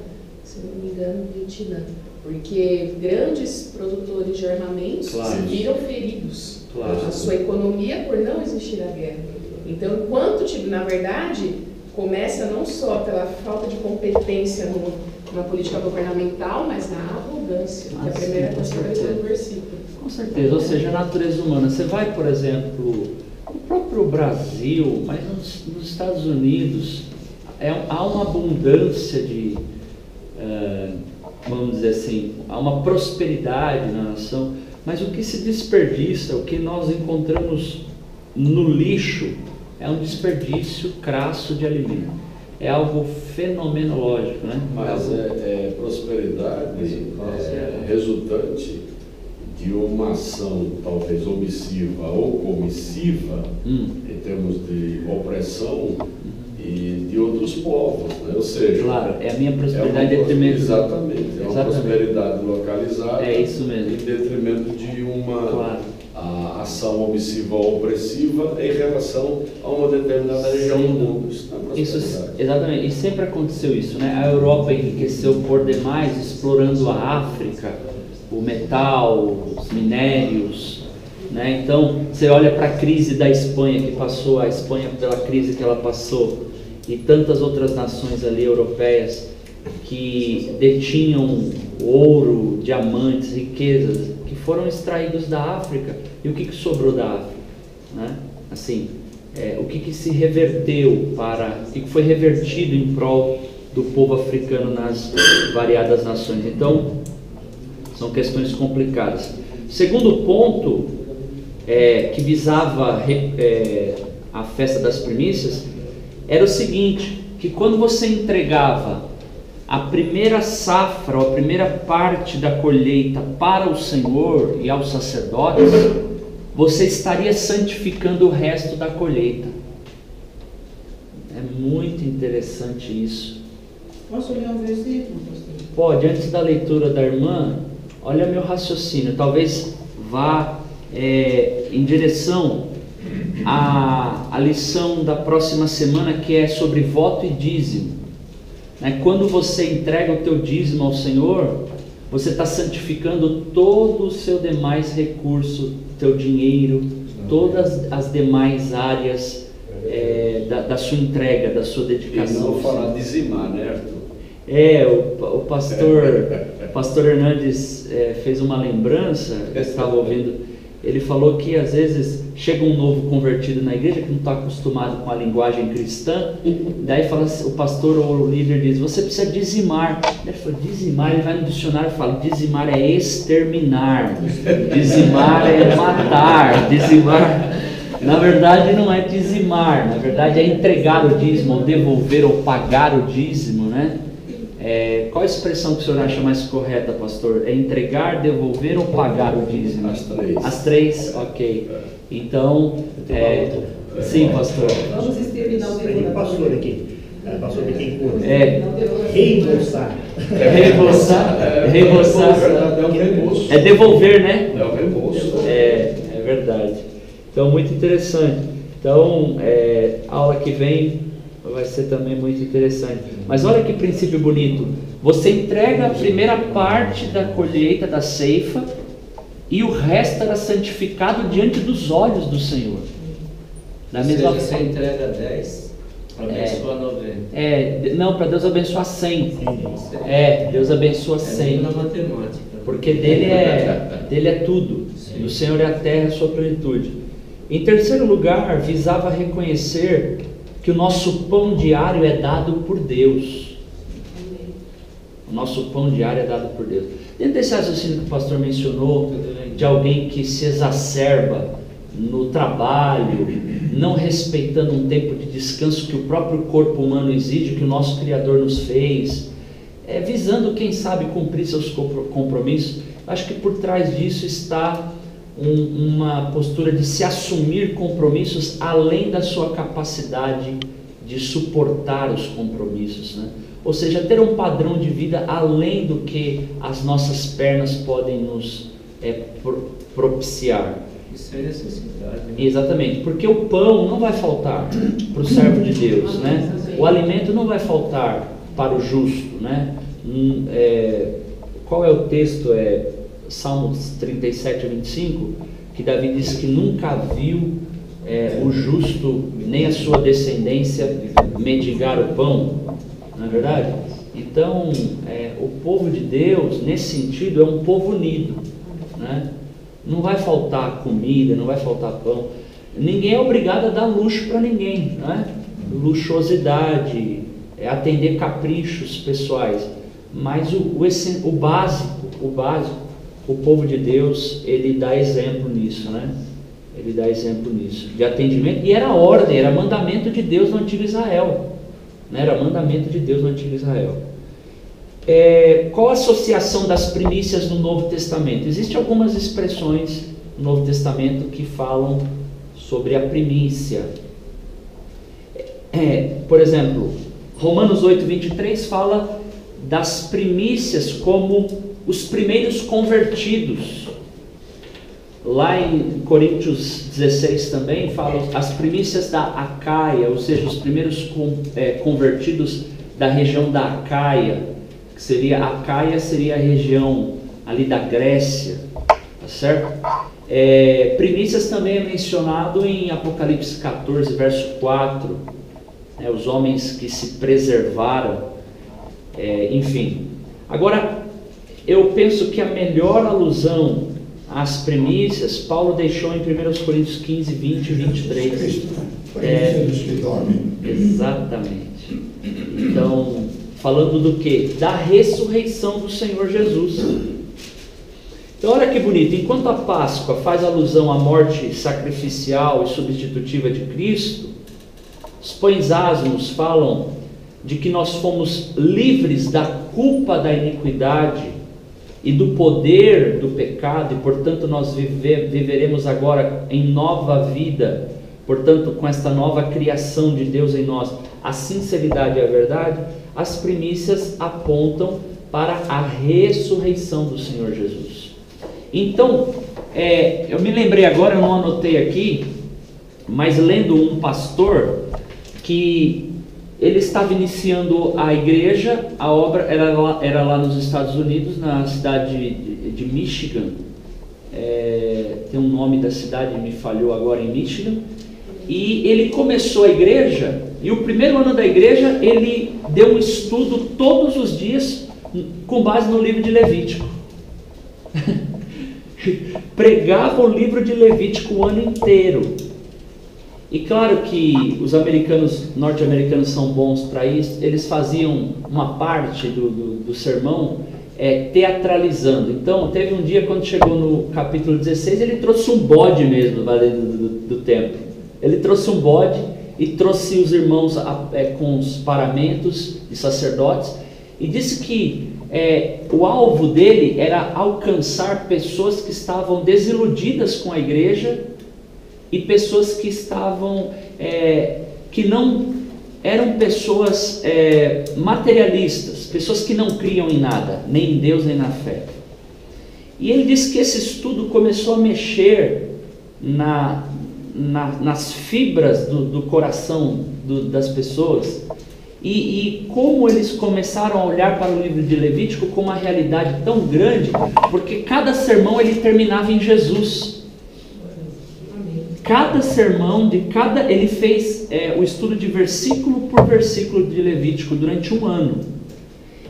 se não me engano, no Vietnã. Porque grandes produtores de armamentos viram feridos. A sua economia por não existir a guerra. Então, enquanto, na verdade, começa não só pela falta de competência na política governamental, mas na arrogância, que é a primeira coisa que apareceu no versículo. Com certeza, ou seja, a natureza humana. Você vai, por exemplo, no próprio Brasil, mas nos Estados Unidos, há uma abundância de, vamos dizer assim, há uma prosperidade na nação, mas o que se desperdiça, o que nós encontramos no lixo, é um desperdício crasso de alimento. É algo fenomenológico, né? Mas prosperidade resultante de uma ação talvez omissiva ou comissiva, em termos de opressão, e de outros povos, né? Ou seja, claro, é a minha prosperidade em detrimento. Exatamente, é uma prosperidade localizada, é isso mesmo, em detrimento de uma a ação omissiva ou opressiva em relação a uma determinada região do mundo. Isso, exatamente, e sempre aconteceu isso, né? A Europa enriqueceu por demais, explorando a África, o metal, os minérios, né? Então, você olha para a crise da Espanha, que passou, a Espanha pela crise que ela passou, e tantas outras nações ali europeias que detinham ouro, diamantes, riquezas, que foram extraídos da África. E o que sobrou da África, né? Assim, o que se reverteu o que foi revertido em prol do povo africano nas variadas nações. Então, são questões complicadas. Segundo ponto, que visava a festa das primícias, era o seguinte, que quando você entregava a primeira safra, ou a primeira parte da colheita para o Senhor e aos sacerdotes, você estaria santificando o resto da colheita. É muito interessante isso. Posso ler um versículo, pastor? Pode, antes da leitura da irmã, olha meu raciocínio, talvez vá em direção à lição da próxima semana, que é sobre voto e dízimo. Quando você entrega o teu dízimo ao Senhor, você está santificando todo o seu demais recurso, teu dinheiro, todas as demais áreas da sua entrega, da sua dedicação. E não vou falar dizimar, né, Arthur? O pastor Hernandes fez uma lembrança, eu estava ouvindo, ele falou que às vezes chega um novo convertido na igreja que não está acostumado com a linguagem cristã, daí fala, o pastor ou o líder diz, você precisa dizimar. Ele falou, dizimar, ele vai no dicionário e fala, dizimar é exterminar, dizimar é matar, dizimar, na verdade não é dizimar, na verdade é entregar o dízimo, ou devolver ou pagar o dízimo, né? Qual a expressão que o senhor acha mais correta, pastor? É entregar, devolver ou pagar o dízimo? As três. As três? Ok. Então, sim, pastor. Vamos exterminar o devorador. Pastor aqui. Pastor de quem curte. Reembolsar. É um reembolso. É devolver, né? É um reembolso. É verdade. Então, muito interessante. Então, a aula que vem vai ser também muito interessante. Mas olha que princípio bonito. Você entrega a primeira parte da colheita, da ceifa, e o resto era santificado diante dos olhos do Senhor. Da mesma forma, você entrega 10, abençoa 90. Não, para Deus abençoar 100. Deus abençoa 100. Na matemática. Porque dele é tudo. Sim. Do Senhor é a terra e a sua plenitude. Em terceiro lugar, visava reconhecer que o nosso pão diário é dado por Deus. O nosso pão diário é dado por Deus. Dentro desse raciocínio que o pastor mencionou, de alguém que se exacerba no trabalho, não respeitando um tempo de descanso que o próprio corpo humano exige, que o nosso Criador nos fez, visando, quem sabe, cumprir seus compromissos, acho que por trás disso está uma postura de se assumir compromissos além da sua capacidade de suportar os compromissos, né? Ou seja, ter um padrão de vida além do que as nossas pernas podem nos propiciar. Isso é necessidade. Né? Exatamente, porque o pão não vai faltar para o servo de Deus, né? O alimento não vai faltar para o justo, né? Qual é o texto? Salmos 37 a 25, que Davi diz que nunca viu o justo nem a sua descendência mendigar o pão, não é verdade? Então, o povo de Deus, nesse sentido, é um povo unido, né? Não vai faltar comida, não vai faltar pão. Ninguém é obrigado a dar luxo para ninguém, né? Luxuosidade, atender caprichos pessoais, mas o básico, o povo de Deus, ele dá exemplo nisso, né? Ele dá exemplo nisso, de atendimento, e era ordem, era mandamento de Deus no antigo Israel, né? Era mandamento de Deus no antigo Israel. qual a associação das primícias no Novo Testamento? Existem algumas expressões no Novo Testamento que falam sobre a primícia. Por exemplo, Romanos 8:23 fala das primícias como os primeiros convertidos. Lá em Coríntios 16 também fala as primícias da Acaia, ou seja, os primeiros convertidos da região da Acaia, que seria a Acaia, seria a região ali da Grécia, tá certo? Primícias também é mencionado em Apocalipse 14, verso 4, os homens que se preservaram, enfim. Agora, eu penso que a melhor alusão às primícias, Paulo deixou em 1 Coríntios 15, 20 e 23. Exatamente. Então, falando do que? Da ressurreição do Senhor Jesus. Então, olha que bonito. Enquanto a Páscoa faz alusão à morte sacrificial e substitutiva de Cristo, os pães asmos falam de que nós fomos livres da culpa da iniquidade e do poder do pecado, e portanto nós viveremos agora em nova vida, portanto com esta nova criação de Deus em nós, a sinceridade e a verdade. As primícias apontam para a ressurreição do Senhor Jesus. Então, eu me lembrei agora, eu não anotei aqui, mas lendo um pastor, que ele estava iniciando a igreja, a obra era lá nos Estados Unidos, na cidade de Michigan, tem um nome da cidade, me falhou agora, em Michigan, e ele começou a igreja, e o primeiro ano da igreja, ele deu um estudo todos os dias, com base no livro de Levítico. Pregava o livro de Levítico o ano inteiro. E claro que os norte-americanos são bons para isso, eles faziam uma parte do sermão teatralizando. Então, teve um dia, quando chegou no capítulo 16, ele trouxe um bode mesmo do templo. Ele trouxe um bode e trouxe os irmãos com os paramentos de sacerdotes, e disse que o alvo dele era alcançar pessoas que estavam desiludidas com a igreja, e pessoas que estavam, que não eram pessoas materialistas, pessoas que não criam em nada, nem em Deus nem na fé. E ele disse que esse estudo começou a mexer nas fibras do coração das pessoas, e como eles começaram a olhar para o livro de Levítico com uma realidade tão grande, porque cada sermão ele terminava em Jesus. Cada sermão, ele fez o estudo de versículo por versículo de Levítico durante um ano.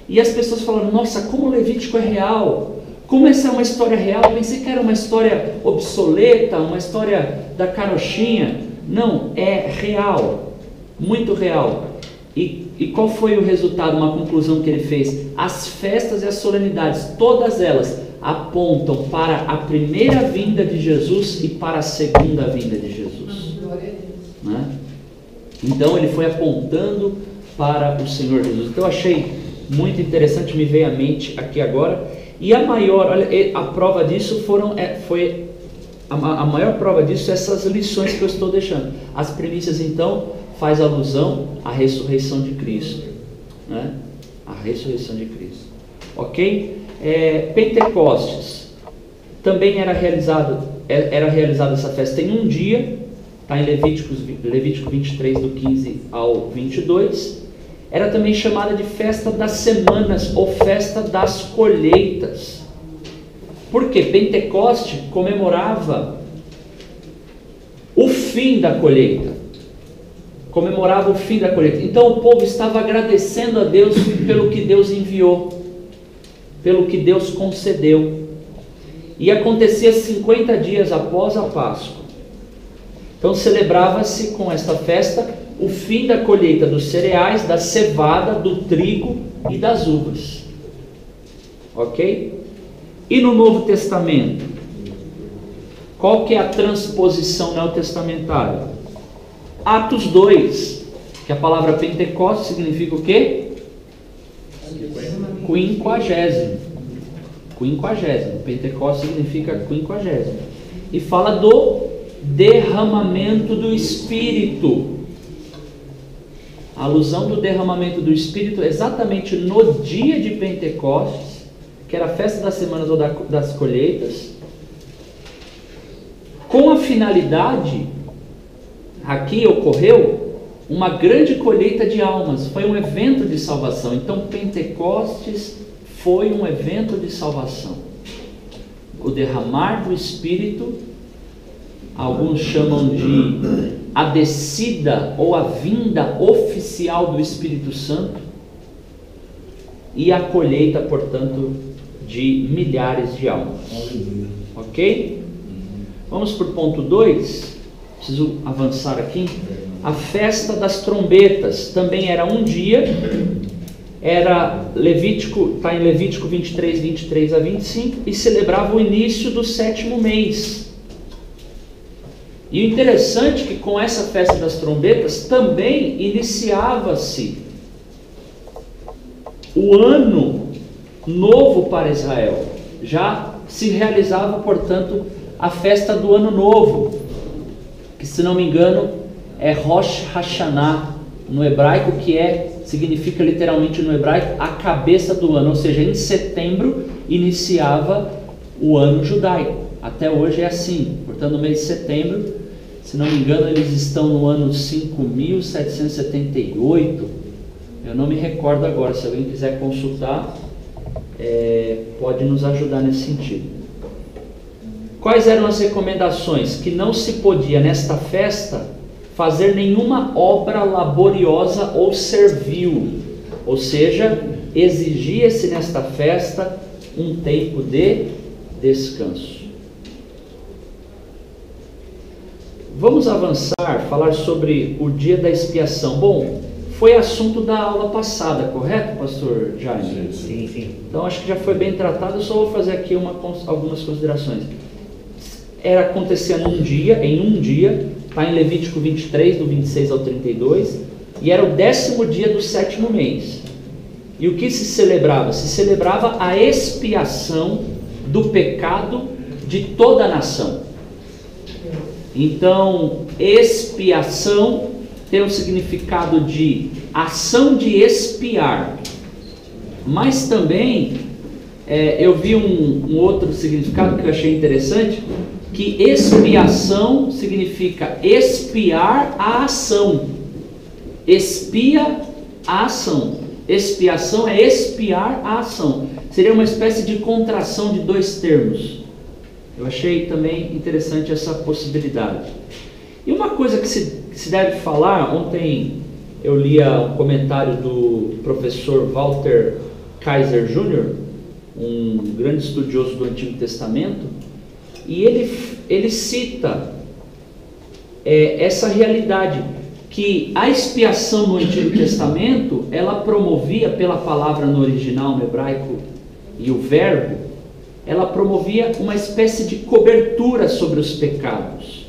E as pessoas falaram: nossa, como o Levítico é real, como essa é uma história real. Eu pensei que era uma história obsoleta, uma história da carochinha. Não, é real, muito real. E qual foi o resultado, uma conclusão que ele fez? As festas e as solenidades, todas elas apontam para a primeira vinda de Jesus e para a segunda vinda de Jesus. Né? Então ele foi apontando para o Senhor Jesus. Então eu achei muito interessante, me veio à mente aqui agora. E a maior, a prova disso a maior prova disso é essas lições que eu estou deixando. As primícias então faz alusão à ressurreição de Cristo, né? A ressurreição de Cristo, ok? Pentecostes também era realizada essa festa em um dia, está em Levítico 23 do 15 ao 22. Era também chamada de festa das semanas ou festa das colheitas. Por quê? Pentecoste comemorava o fim da colheita. Comemorava o fim da colheita. Então o povo estava agradecendo a Deus pelo que Deus enviou, pelo que Deus concedeu. E acontecia 50 dias após a Páscoa. Então celebrava-se com esta festa o fim da colheita dos cereais, da cevada, do trigo e das uvas. Ok? E no Novo Testamento? Qual que é a transposição neotestamentária? Atos 2, que a palavra Pentecostes significa o quê? quinquagésimo. Quinquagésimo. Pentecostes significa quinquagésimo. E fala do derramamento do Espírito. A alusão do derramamento do Espírito exatamente no dia de Pentecostes, que era a festa das semanas ou das colheitas, com a finalidade, aqui ocorreu uma grande colheita de almas, foi um evento de salvação. Então Pentecostes foi um evento de salvação. O derramar do Espírito, alguns chamam de a descida ou a vinda oficial do Espírito Santo, e a colheita, portanto, de milhares de almas. Ok? Vamos para o ponto 2. Preciso avançar aqui. A festa das trombetas também era um dia. Era Levítico, está em Levítico 23, 23 a 25, e celebrava o início do 7º mês. E o interessante é que com essa festa das trombetas também iniciava-se o ano novo para Israel. Já se realizava, portanto, a festa do ano novo, que, se não me engano, é Rosh Hashanah no hebraico, que significa literalmente no hebraico a cabeça do ano, ou seja, em setembro iniciava o ano judaico. Até hoje é assim. Portanto, no mês de setembro, se não me engano, eles estão no ano 5.778. Eu não me recordo agora. Se alguém quiser consultar, pode nos ajudar nesse sentido. Quais eram as recomendações? Que não se podia, nesta festa, fazer nenhuma obra laboriosa ou servil. Ou seja, exigia-se nesta festa um tempo de descanso. Vamos avançar, falar sobre o dia da expiação. Bom, foi assunto da aula passada, correto, pastor Jaime? Sim. Então acho que já foi bem tratado. Eu só vou fazer aqui algumas considerações. Acontecia em um dia, está em Levítico 23, do 26 ao 32, e era o 10º dia do 7º mês. E o que se celebrava? Se celebrava a expiação do pecado de toda a nação. Então, expiação tem o significado de ação de expiar, mas também eu vi um outro significado que eu achei interessante, que expiação significa expiar a ação. Expia a ação. Expiação é expiar a ação. Seria uma espécie de contração de dois termos. Eu achei também interessante essa possibilidade. E uma coisa que se deve falar, ontem eu lia um comentário do professor Walter Kaiser Jr., um grande estudioso do Antigo Testamento, e ele cita essa realidade, que a expiação no Antigo Testamento, ela promovia, pela palavra no original, no hebraico, e o verbo, ela promovia uma espécie de cobertura sobre os pecados.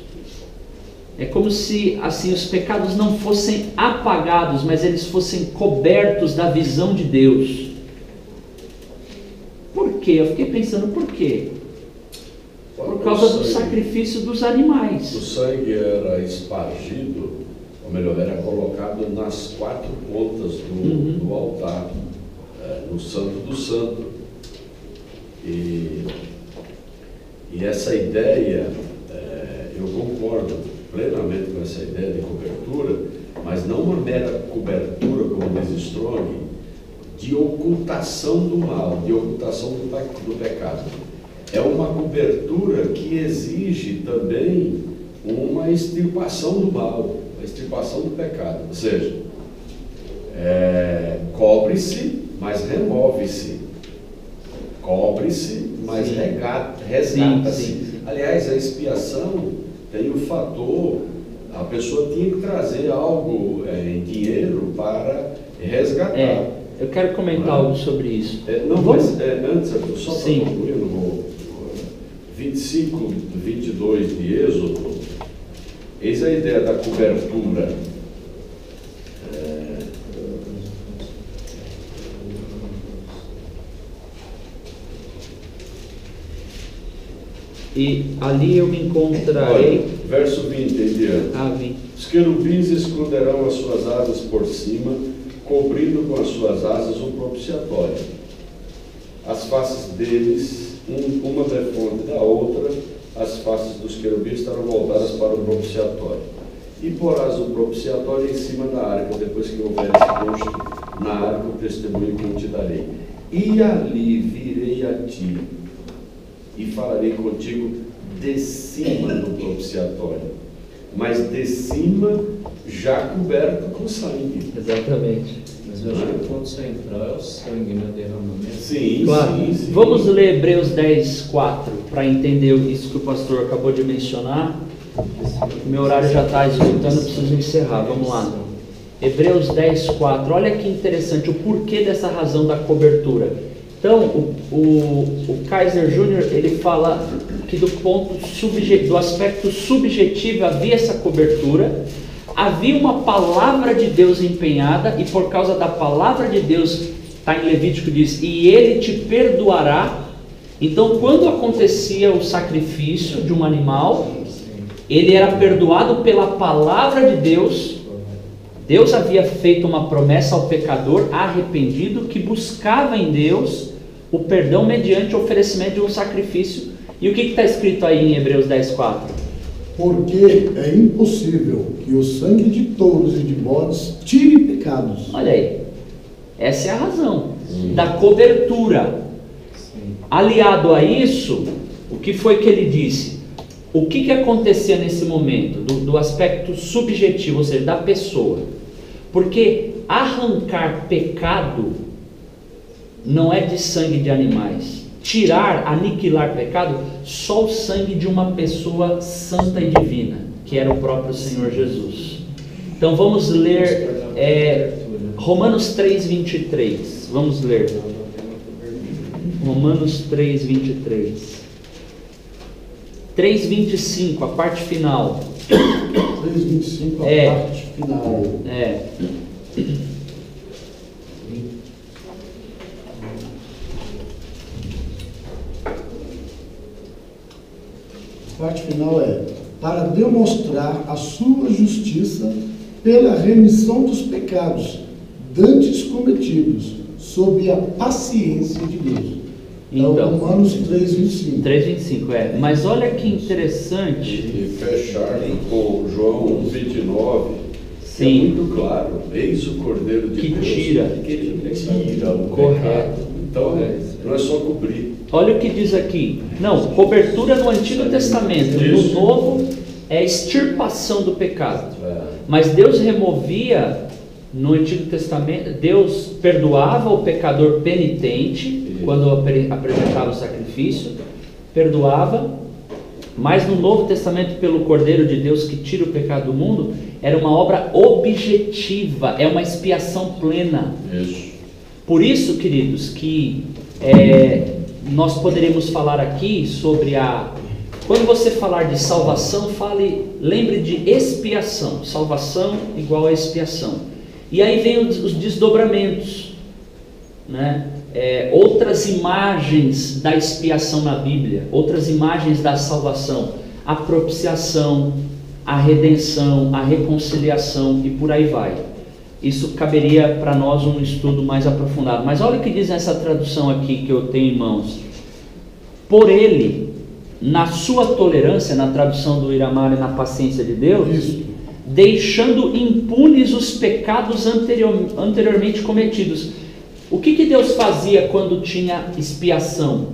É como se assim os pecados não fossem apagados, mas eles fossem cobertos da visão de Deus. Por quê? Eu fiquei pensando, por quê? Por causa do sacrifício dos animais. O sangue era espargido, ou melhor, era colocado nas 4 pontas do altar, no Santo do Santo. E essa ideia, eu concordo plenamente com essa ideia de cobertura, mas não uma mera cobertura, como diz Strong, de ocultação do mal, de ocultação do pecado. É uma cobertura que exige também uma extirpação do mal, uma extirpação do pecado. Ou seja, cobre-se, mas remove-se. Cobre-se, mas resgata-se. Aliás, a expiação tem o fator, a pessoa tinha que trazer algo em dinheiro para resgatar. Eu quero comentar algo sobre isso. Mas antes, só para concluir, no 25, 22 de Êxodo, eis a ideia da cobertura. E ali eu me encontrarei. Olha, verso 20 em diante. 20. Os querubins esconderão as suas asas por cima, cobrindo com as suas asas o propiciatório. As faces deles, uma defronte da outra, as faces dos querubins estarão voltadas para o propiciatório. E porás o propiciatório em cima da arca, depois que houveres posto na arca o testemunho que eu te darei. E ali virei a ti, e falarei contigo de cima do propiciatório, mas de cima já coberto com sangue. Exatamente. Mas eu acho que o ponto central é o sangue, né? Derramamento. Sim, claro. sim. Vamos ler Hebreus 10, 4, para entender isso que o pastor acabou de mencionar. Meu horário já está esgotando, eu preciso encerrar. Vamos lá. Hebreus 10, 4. Olha que interessante o porquê dessa razão da cobertura. Então, o Kaiser Júnior, ele fala que do aspecto subjetivo havia essa cobertura, havia uma palavra de Deus empenhada, e por causa da palavra de Deus, está em Levítico, diz, e ele te perdoará. Então, quando acontecia o sacrifício de um animal, ele era perdoado pela palavra de Deus. Deus havia feito uma promessa ao pecador arrependido que buscava em Deus o perdão mediante o oferecimento de um sacrifício. E o que está escrito aí em Hebreus 10, 4? Porque é impossível que o sangue de touros e de bodes tire pecados. Olha aí, essa é a razão da cobertura. Aliado a isso, o que foi que ele disse? O que acontecia nesse momento, do aspecto subjetivo, ou seja, da pessoa? Porque arrancar pecado não é de sangue de animais. Tirar, aniquilar pecado, só o sangue de uma pessoa santa e divina, que era o próprio Senhor Jesus. Então vamos ler Romanos 3, 23. Vamos ler. Romanos 3, 23. 3:25, a parte final. 3:25, a parte final. A parte final é: para demonstrar a sua justiça pela remissão dos pecados dantes cometidos, sob a paciência de Deus. Então, Romanos 3:25. 3:25, Mas olha que interessante. E fechar com João 1:29. Sim. É muito claro. Eis o Cordeiro de Deus que tira o pecado. Então, não é só cobrir. Olha o que diz aqui. Não, cobertura no Antigo Testamento. No Novo é extirpação do pecado. Mas Deus removia, no Antigo Testamento, Deus perdoava o pecador penitente quando apresentava o sacrifício, perdoava, mas no Novo Testamento, pelo Cordeiro de Deus que tira o pecado do mundo, era uma obra objetiva, é uma expiação plena. Isso. Por isso, queridos, que nós poderíamos falar aqui sobre quando você falar de salvação, lembre de expiação. Salvação igual a expiação. E aí vem os desdobramentos, né? Outras imagens da expiação na Bíblia, outras imagens da salvação, a propiciação, a redenção, a reconciliação e por aí vai. Isso caberia para nós um estudo mais aprofundado. Mas olha o que diz essa tradução aqui que eu tenho em mãos. Por ele, na sua tolerância, na tradução do Iramar e na paciência de Deus, deixando impunes os pecados anteriormente cometidos. O que Deus fazia quando tinha expiação,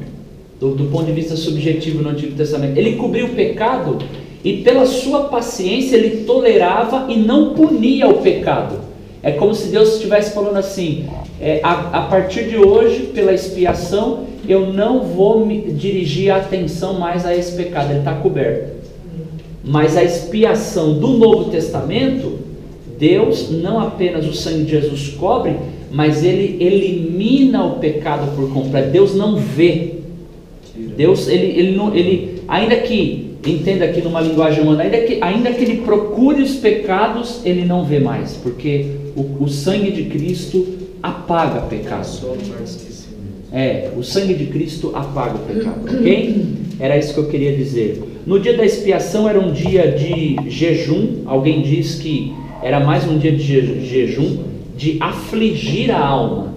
do ponto de vista subjetivo no Antigo Testamento? Ele cobria o pecado e pela sua paciência ele tolerava e não punia o pecado. É como se Deus estivesse falando assim, a partir de hoje, pela expiação, eu não vou me dirigir a atenção mais a esse pecado, ele está coberto. Mas a expiação do Novo Testamento, Deus, não apenas o sangue de Jesus cobre, mas ele elimina o pecado por completo. Deus não vê. Deus, ele ainda que, entenda aqui numa linguagem humana, ainda que ele procure os pecados, ele não vê mais, porque o sangue de Cristo apaga pecado. O sangue de Cristo apaga o pecado, ok? Era isso que eu queria dizer. No dia da expiação era um dia de jejum. Alguém diz que era mais um dia de jejum, de afligir a alma,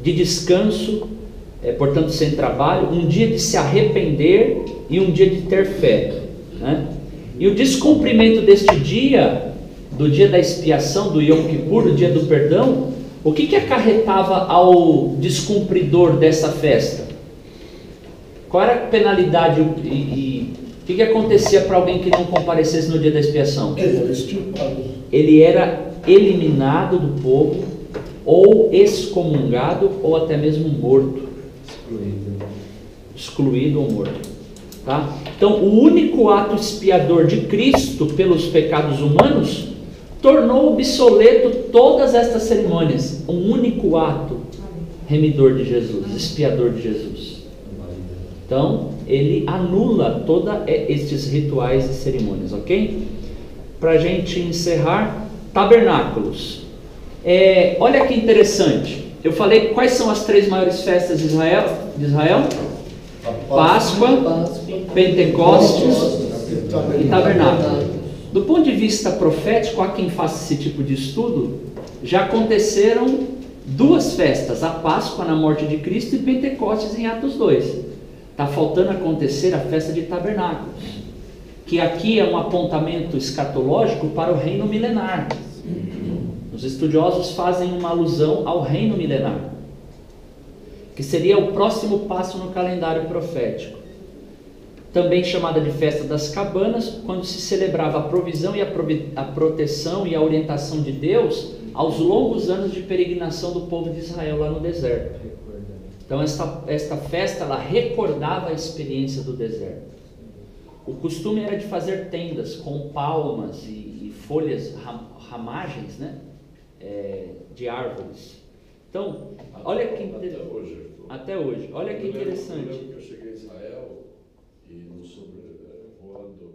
de descanso, portanto sem trabalho, um dia de se arrepender e um dia de ter fé, né? E o descumprimento deste dia, do dia da expiação, do Yom Kippur, do dia do perdão, o que acarretava ao descumpridor dessa festa? Qual era a penalidade e o que acontecia para alguém que não comparecesse no dia da expiação? Ele era extirpado. Ele era eliminado do povo, ou excomungado, ou até mesmo morto. Excluído ou morto. Tá? Então, o único ato expiador de Cristo pelos pecados humanos tornou obsoleto todas estas cerimônias. Um único ato remidor de Jesus, expiador de Jesus. Então, ele anula todos estes rituais e cerimônias, ok? Para a gente encerrar, tabernáculos. Olha que interessante. Eu falei quais são as 3 maiores festas de Israel? Páscoa, Pentecostes e tabernáculo. Do ponto de vista profético, há quem faça esse tipo de estudo, já aconteceram 2 festas, a Páscoa na morte de Cristo e Pentecostes em Atos 2. Está faltando acontecer a festa de tabernáculos, que aqui é um apontamento escatológico para o reino milenar. Os estudiosos fazem uma alusão ao reino milenar, que seria o próximo passo no calendário profético. Também chamada de festa das cabanas, quando se celebrava a provisão e a proteção e a orientação de Deus aos longos anos de peregrinação do povo de Israel lá no deserto. Então esta festa, ela recordava a experiência do deserto. O costume era de fazer tendas com palmas e folhas, ramagens, né? De árvores. Então, olha que interessante. Até hoje. Olha que interessante. Eu cheguei em Israel e voando